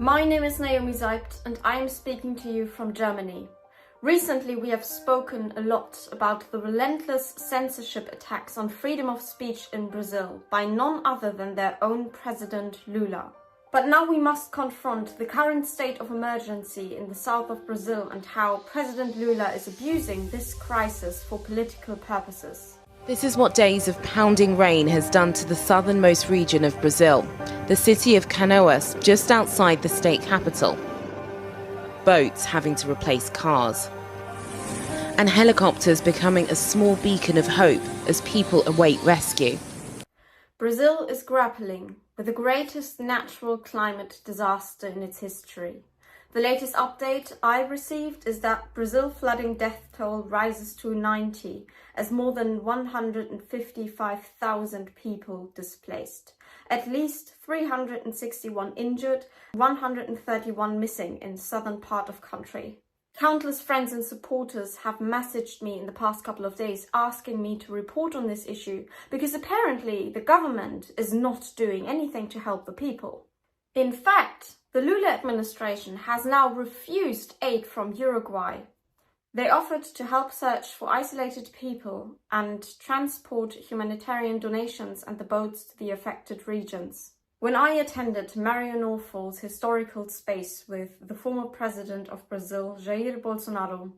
My name is Naomi Seibt and I am speaking to you from Germany. Recently we have spoken a lot about the relentless censorship attacks on freedom of speech in Brazil by none other than their own President Lula. But now we must confront the current state of emergency in the south of Brazil and how President Lula is abusing this crisis for political purposes. This is what days of pounding rain has done to the southernmost region of Brazil, the city of Canoas, just outside the state capital. Boats having to replace cars, and helicopters becoming a small beacon of hope as people await rescue. Brazil is grappling with the greatest natural climate disaster in its history. The latest update I received is that Brazil flooding death toll rises to 90 as more than 155,000 people displaced. At least 361 injured, 131 missing in southern part of country. Countless friends and supporters have messaged me in the past couple of days asking me to report on this issue because apparently the government is not doing anything to help the people. In fact, the Lula administration has now refused aid from Uruguay. They offered to help search for isolated people and transport humanitarian donations and the boats to the affected regions. When I attended Marianópolis historical space with the former president of Brazil, Jair Bolsonaro,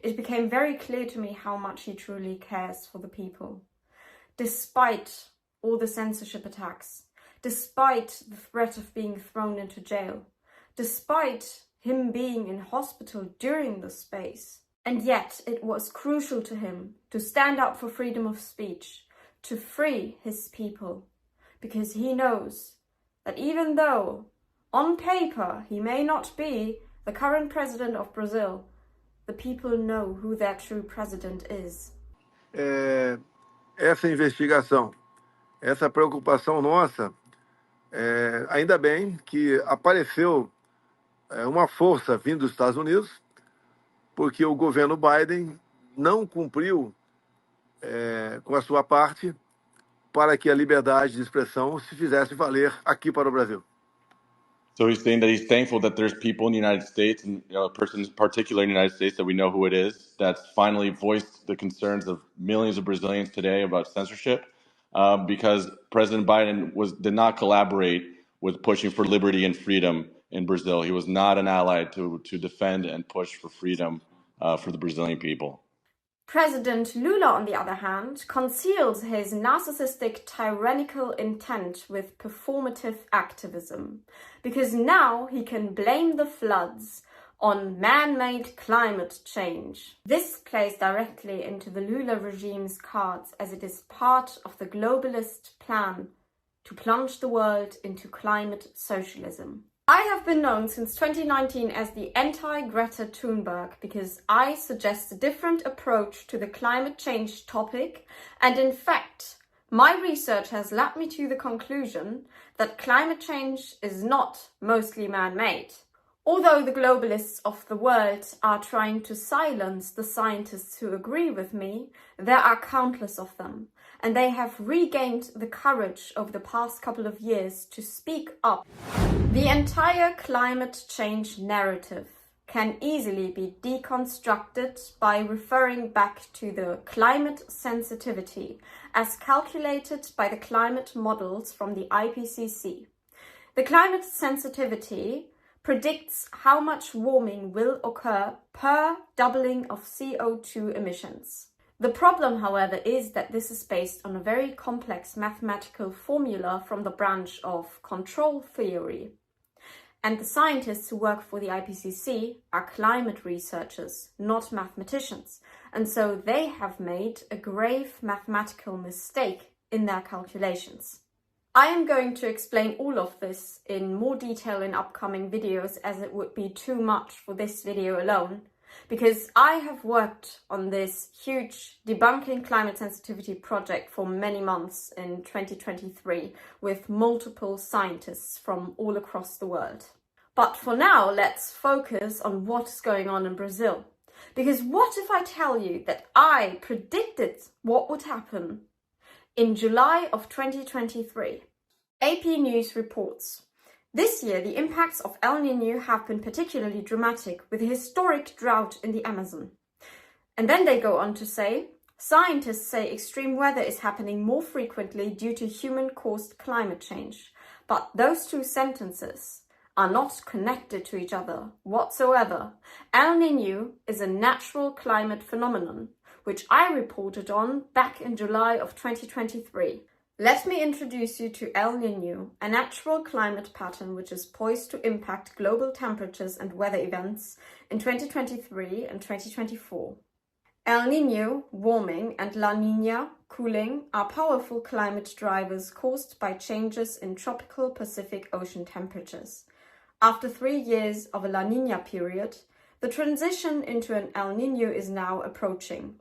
it became very clear to me how much he truly cares for the people. Despite all the censorship attacks, despite the threat of being thrown into jail, despite him being in hospital during the space. And yet it was crucial to him to stand up for freedom of speech, to free his people, because he knows that even though on paper he may not be the current president of Brazil, the people know who their true president is. Essa investigação, essa preocupação nossa, ainda bem que apareceu uma força vindo dos Estados Unidos, porque o governo Biden não cumpriu com a sua parte para que a liberdade de expressão se fizesse valer aqui para o Brasil. So he's saying that he's thankful that there's people in the United States, and a person in particular in the United States that we know who it is, that's finally voiced the concerns of millions of Brazilians today about censorship, because President Biden did not collaborate with pushing for liberty and freedom in Brazil. He was not an ally to defend and push for freedom for the Brazilian people. President Lula, on the other hand, conceals his narcissistic, tyrannical intent with performative activism, because now he can blame the floods on man-made climate change. This plays directly into the Lula regime's cards, as it is part of the globalist plan to plunge the world into climate socialism. I have been known since 2019 as the anti-Greta Thunberg because I suggest a different approach to the climate change topic, and in fact, my research has led me to the conclusion that climate change is not mostly man-made. Although the globalists of the world are trying to silence the scientists who agree with me, there are countless of them, and they have regained the courage over the past couple of years to speak up. The entire climate change narrative can easily be deconstructed by referring back to the climate sensitivity as calculated by the climate models from the IPCC. The climate sensitivity predicts how much warming will occur per doubling of CO2 emissions. The problem, however, is that this is based on a very complex mathematical formula from the branch of control theory. And the scientists who work for the IPCC are climate researchers, not mathematicians, and so they have made a grave mathematical mistake in their calculations. I am going to explain all of this in more detail in upcoming videos, as it would be too much for this video alone, because I have worked on this huge debunking climate sensitivity project for many months in 2023 with multiple scientists from all across the world. But for now, let's focus on what is going on in Brazil. Because what if I tell you that I predicted what would happen in July of 2023? AP News reports This year, the impacts of El Niño have been particularly dramatic, with a historic drought in the Amazon. And then they go on to say, scientists say extreme weather is happening more frequently due to human-caused climate change. But those two sentences are not connected to each other whatsoever. El Niño is a natural climate phenomenon, which I reported on back in July of 2023. Let me introduce you to El Niño, a natural climate pattern which is poised to impact global temperatures and weather events in 2023 and 2024. El Niño, warming, and La Niña, cooling, are powerful climate drivers caused by changes in tropical Pacific Ocean temperatures. After 3 years of a La Niña period, the transition into an El Niño is now approaching.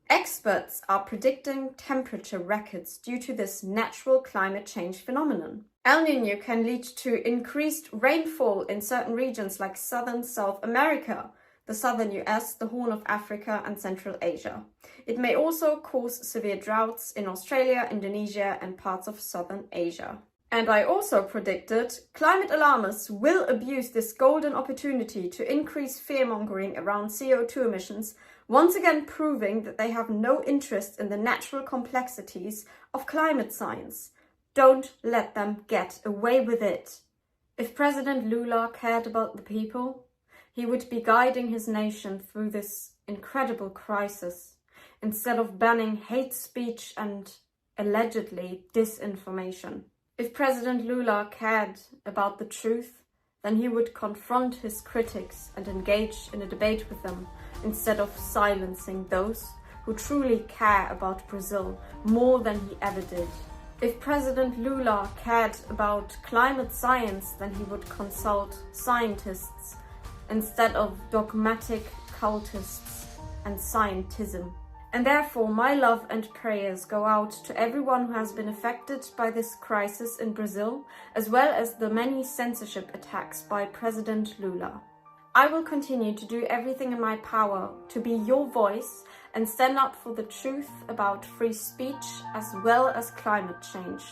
Experts are predicting temperature records due to this natural climate change phenomenon. El Niño can lead to increased rainfall in certain regions like southern South America, the southern US, the Horn of Africa, and Central Asia. It may also cause severe droughts in Australia, Indonesia, and parts of southern Asia. And I also predicted climate alarmists will abuse this golden opportunity to increase fear-mongering around CO2 emissions, once again proving that they have no interest in the natural complexities of climate science. Don't let them get away with it. If President Lula cared about the people, he would be guiding his nation through this incredible crisis, instead of banning hate speech and allegedly disinformation. If President Lula cared about the truth, then he would confront his critics and engage in a debate with them, instead of silencing those who truly care about Brazil more than he ever did. If President Lula cared about climate science, then he would consult scientists instead of dogmatic cultists and scientism. And therefore, my love and prayers go out to everyone who has been affected by this crisis in Brazil, as well as the many censorship attacks by President Lula. I will continue to do everything in my power to be your voice and stand up for the truth about free speech as well as climate change.